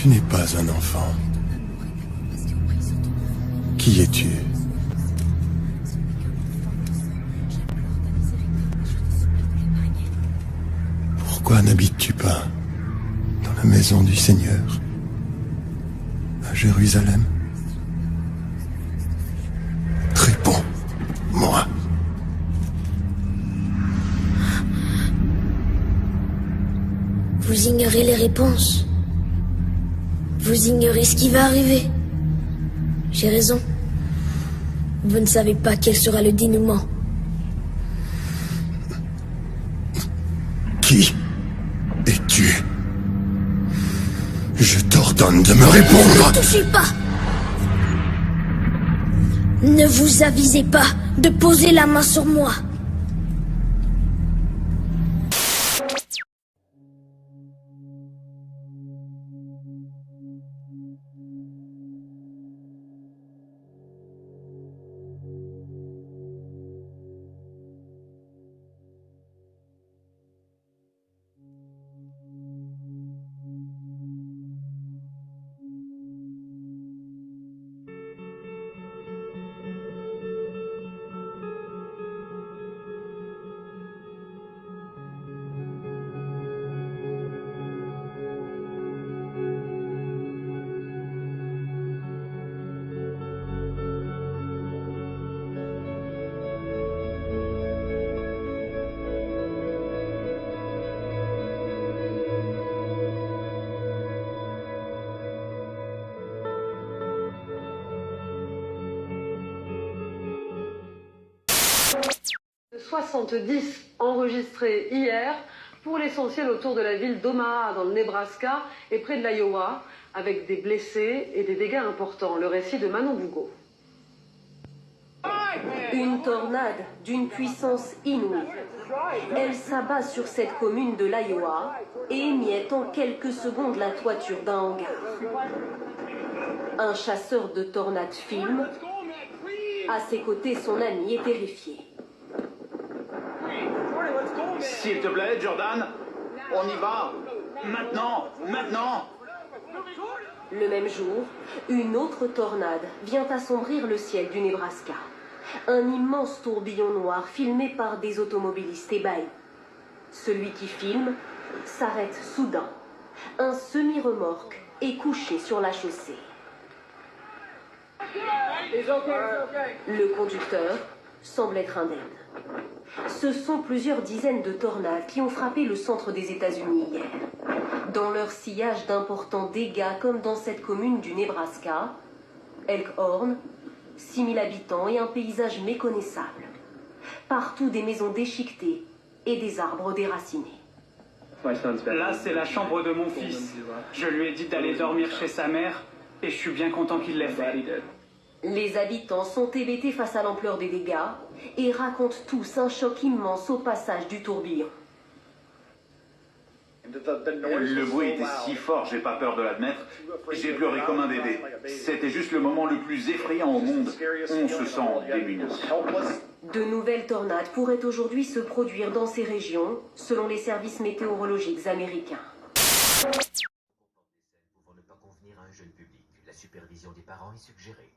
Tu n'es pas un enfant. Qui es-tu? Pourquoi n'habites-tu pas dans la maison du Seigneur, à Jérusalem? Réponds-moi. Vous ignorez les réponses. Vous ignorez ce qui va arriver. J'ai raison. Vous ne savez pas quel sera le dénouement. Qui es-tu? Je t'ordonne de me répondre. Ne touchez pas. Ne vous avisez pas de poser la main sur moi. De 70 enregistrés hier, pour l'essentiel autour de la ville d'Omaha dans le Nebraska et près de l'Iowa, avec des blessés et des dégâts importants. Le récit de Manon Bougo. Une tornade d'une puissance inouïe. Elle s'abat sur cette commune de l'Iowa et émiette en quelques secondes la toiture d'un hangar. Un chasseur de tornades filme. À ses côtés, son ami est terrifié. S'il te plaît, Jordan, on y va. Maintenant, maintenant. Le même jour, une autre tornade vient assombrir le ciel du Nebraska. Un immense tourbillon noir filmé par des automobilistes ébahis. Celui qui filme s'arrête soudain. Un semi-remorque est couché sur la chaussée. Le conducteur semble être indemne. Ce sont plusieurs dizaines de tornades qui ont frappé le centre des États-Unis hier. Dans leur sillage d'importants dégâts, comme dans cette commune du Nebraska, Elkhorn, 6000 habitants et un paysage méconnaissable. Partout des maisons déchiquetées et des arbres déracinés. Là, c'est la chambre de mon fils. Je lui ai dit d'aller dormir chez sa mère et je suis bien content qu'il l'ait fait. Les habitants sont hébétés face à l'ampleur des dégâts et racontent tous un choc immense au passage du tourbillon. Le bruit était si fort, j'ai pas peur de l'admettre. J'ai pleuré comme un bébé. C'était juste le moment le plus effrayant au monde. On se sent démuni. De nouvelles tornades pourraient aujourd'hui se produire dans ces régions, selon les services météorologiques américains. Pour ne pas convenir à un jeune public, la supervision des parents est suggérée.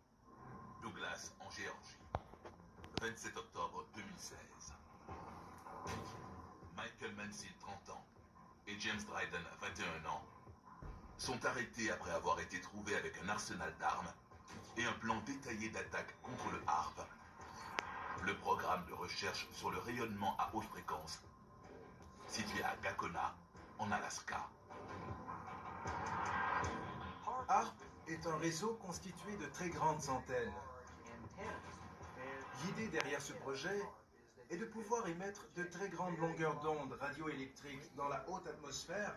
Douglas, en Géorgie. 27 octobre 2016. Michael Mansell, 30 ans, et James Dryden, 21 ans, sont arrêtés après avoir été trouvés avec un arsenal d'armes et un plan détaillé d'attaque contre le HAARP, le programme de recherche sur le rayonnement à haute fréquence, situé à Gakona, en Alaska. HAARP est un réseau constitué de très grandes antennes. L'idée derrière ce projet est de pouvoir émettre de très grandes longueurs d'onde radioélectriques dans la haute atmosphère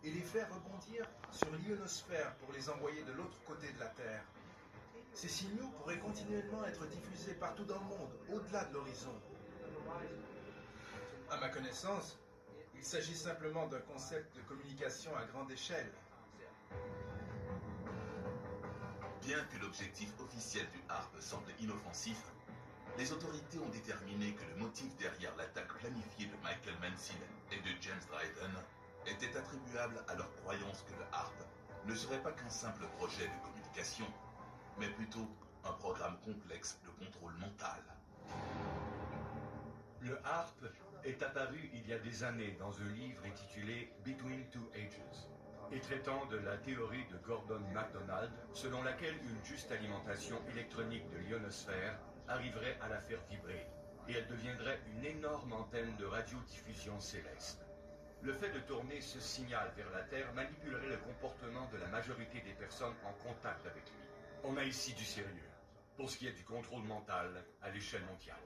et les faire rebondir sur l'ionosphère pour les envoyer de l'autre côté de la Terre. Ces signaux pourraient continuellement être diffusés partout dans le monde, au-delà de l'horizon. À ma connaissance, il s'agit simplement d'un concept de communication à grande échelle. Bien que l'objectif officiel du HAARP semble inoffensif, les autorités ont déterminé que le motif derrière l'attaque planifiée de Michael Mansell et de James Dryden était attribuable à leur croyance que le HARP ne serait pas qu'un simple projet de communication, mais plutôt un programme complexe de contrôle mental. Le HARP est apparu il y a des années dans un livre intitulé Between Two Ages, et traitant de la théorie de Gordon MacDonald, selon laquelle une juste alimentation électronique de l'ionosphère arriverait à la faire vibrer, et elle deviendrait une énorme antenne de radiodiffusion céleste. Le fait de tourner ce signal vers la Terre manipulerait le comportement de la majorité des personnes en contact avec lui. On a ici du sérieux, pour ce qui est du contrôle mental à l'échelle mondiale.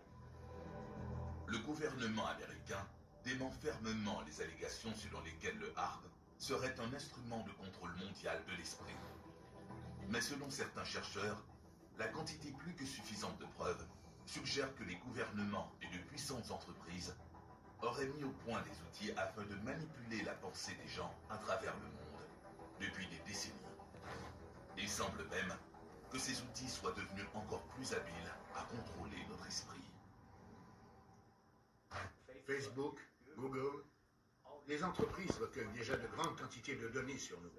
Le gouvernement américain dément fermement les allégations selon lesquelles le HARP serait un instrument de contrôle mondial de l'esprit. Mais selon certains chercheurs, la quantité plus que suffisante de preuves suggère que les gouvernements et de puissantes entreprises auraient mis au point des outils afin de manipuler la pensée des gens à travers le monde depuis des décennies. Il semble même que ces outils soient devenus encore plus habiles à contrôler notre esprit. Facebook, Google, les entreprises recueillent déjà de grandes quantités de données sur nous.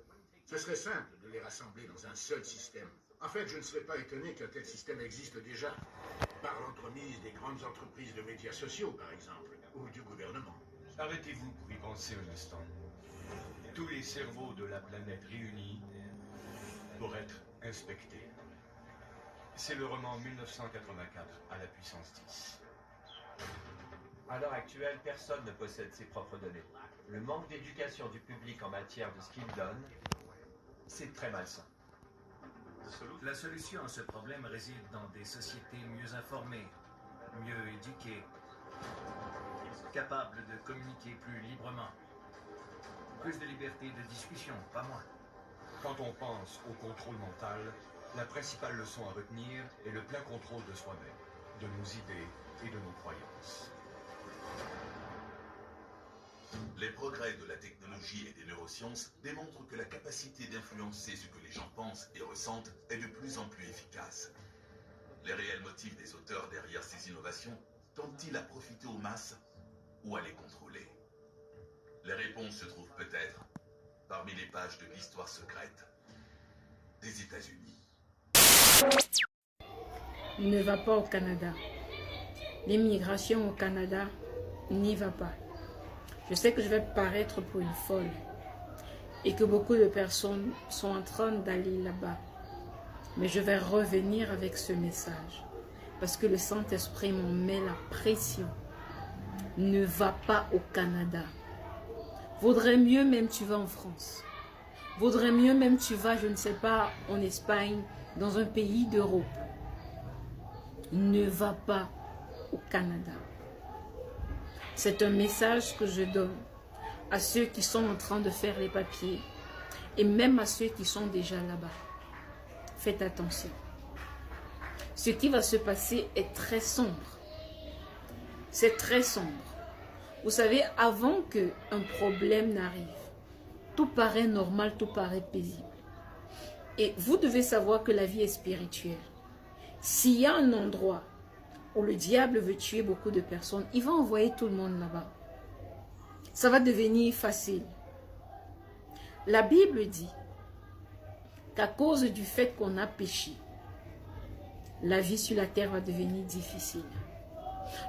Ce serait simple de les rassembler dans un seul système. En fait, je ne serais pas étonné qu'un tel système existe déjà, par l'entremise des grandes entreprises de médias sociaux, par exemple, ou du gouvernement. Arrêtez-vous pour y penser un instant. Tous les cerveaux de la planète réunis pour être inspectés. C'est le roman 1984 à la puissance 10. À l'heure actuelle, personne ne possède ses propres données. Le manque d'éducation du public en matière de ce qu'il donne, c'est très malsain. La solution à ce problème réside dans des sociétés mieux informées, mieux éduquées, capables de communiquer plus librement. Plus de liberté de discussion, pas moins. Quand on pense au contrôle mental, la principale leçon à retenir est le plein contrôle de soi-même, de nos idées et de nos croyances. Les progrès de la technologie et des neurosciences démontrent que la capacité d'influencer ce que les gens pensent et ressentent est de plus en plus efficace. Les réels motifs des auteurs derrière ces innovations tentent-ils à profiter aux masses ou à les contrôler? Les réponses se trouvent peut-être parmi les pages de l'histoire secrète des États-Unis. Ne va pas au Canada. L'immigration au Canada n'y va pas. Je sais que je vais paraître pour une folle et que beaucoup de personnes sont en train d'aller là-bas. Mais je vais revenir avec ce message parce que le Saint-Esprit m'en met la pression. Ne va pas au Canada. Vaudrait mieux même tu vas en France. Vaudrait mieux même tu vas, je ne sais pas, en Espagne, dans un pays d'Europe. Ne va pas au Canada. C'est un message que je donne à ceux qui sont en train de faire les papiers et même à ceux qui sont déjà là-bas. Faites attention. Ce qui va se passer est très sombre. C'est très sombre. Vous savez, avant qu'un problème n'arrive, tout paraît normal, tout paraît paisible. Et vous devez savoir que la vie est spirituelle. S'il y a un endroit où le diable veut tuer beaucoup de personnes, il va envoyer tout le monde là-bas. Ça va devenir facile. La Bible dit qu'à cause du fait qu'on a péché, la vie sur la terre va devenir difficile.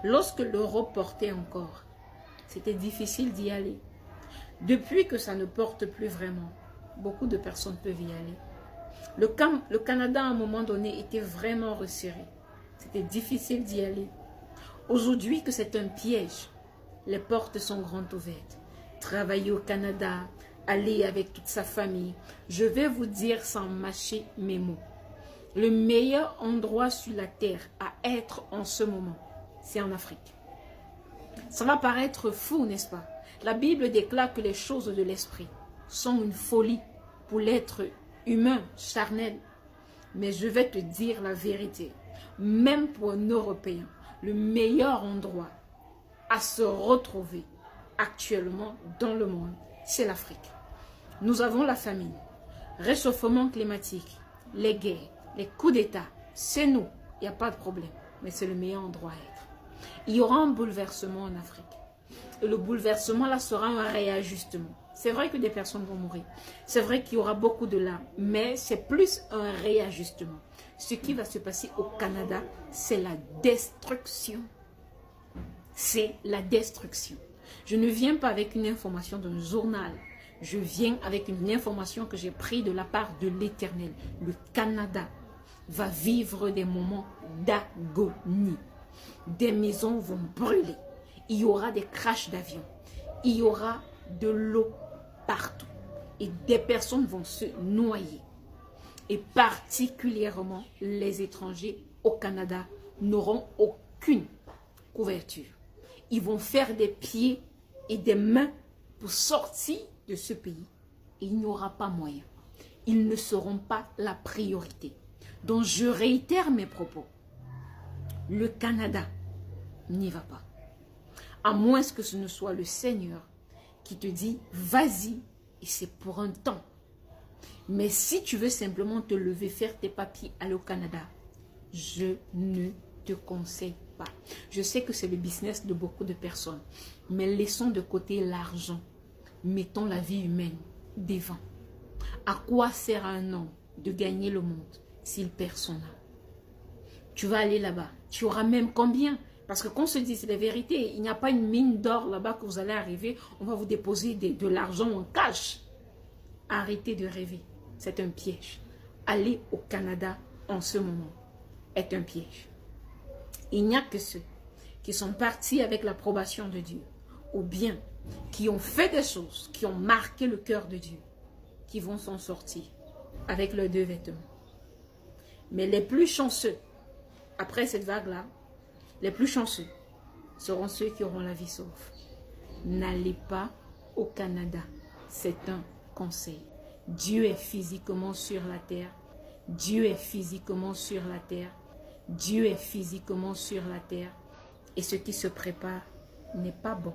Lorsque l'Europe portait encore, c'était difficile d'y aller. Depuis que ça ne porte plus vraiment, beaucoup de personnes peuvent y aller. Le Canada, à un moment donné, était vraiment resserré. C'était difficile d'y aller. Aujourd'hui, que c'est un piège, les portes sont grandes ouvertes. Travailler au Canada, aller avec toute sa famille. Je vais vous dire sans mâcher mes mots. Le meilleur endroit sur la terre à être en ce moment, c'est en Afrique. Ça va paraître fou, n'est-ce pas? La Bible déclare que les choses de l'esprit sont une folie pour l'être humain, charnel. Mais je vais te dire la vérité. Même pour un Européen, le meilleur endroit à se retrouver actuellement dans le monde, c'est l'Afrique. Nous avons la famine, réchauffement climatique, les guerres, les coups d'État. C'est nous, il n'y a pas de problème. Mais c'est le meilleur endroit à être. Il y aura un bouleversement en Afrique. Et le bouleversement là sera un réajustement. C'est vrai que des personnes vont mourir. C'est vrai qu'il y aura beaucoup de larmes, mais c'est plus un réajustement. Ce qui va se passer au Canada, c'est la destruction. C'est la destruction. Je ne viens pas avec une information d'un journal. Je viens avec une information que j'ai prise de la part de l'Éternel. Le Canada va vivre des moments d'agonie. Des maisons vont brûler. Il y aura des crashs d'avions. Il y aura de l'eau partout. Et des personnes vont se noyer. Et particulièrement les étrangers au Canada n'auront aucune couverture. Ils vont faire des pieds et des mains pour sortir de ce pays. Et il n'y aura pas moyen. Ils ne seront pas la priorité. Donc je réitère mes propos. Le Canada n'y va pas. À moins que ce ne soit le Seigneur qui te dit, vas-y, et c'est pour un temps. Mais si tu veux simplement te lever, faire tes papiers, aller au Canada, je ne te conseille pas. Je sais que c'est le business de beaucoup de personnes, mais laissons de côté l'argent. Mettons la vie humaine devant. À quoi sert à un homme de gagner le monde s'il perd son âme? Tu vas aller là-bas. Tu auras même combien? Parce que qu'on se dise la vérité, il n'y a pas une mine d'or là-bas que vous allez arriver. On va vous déposer de l'argent en cash. Arrêtez de rêver. C'est un piège. Aller au Canada en ce moment est un piège. Il n'y a que ceux qui sont partis avec l'approbation de Dieu, ou bien qui ont fait des choses, qui ont marqué le cœur de Dieu, qui vont s'en sortir avec leurs 2 vêtements. Mais les plus chanceux, après cette vague-là, les plus chanceux seront ceux qui auront la vie sauve. N'allez pas au Canada. C'est un conseil. Dieu est physiquement sur la terre. Dieu est physiquement sur la terre. Dieu est physiquement sur la terre. Et ce qui se prépare n'est pas bon.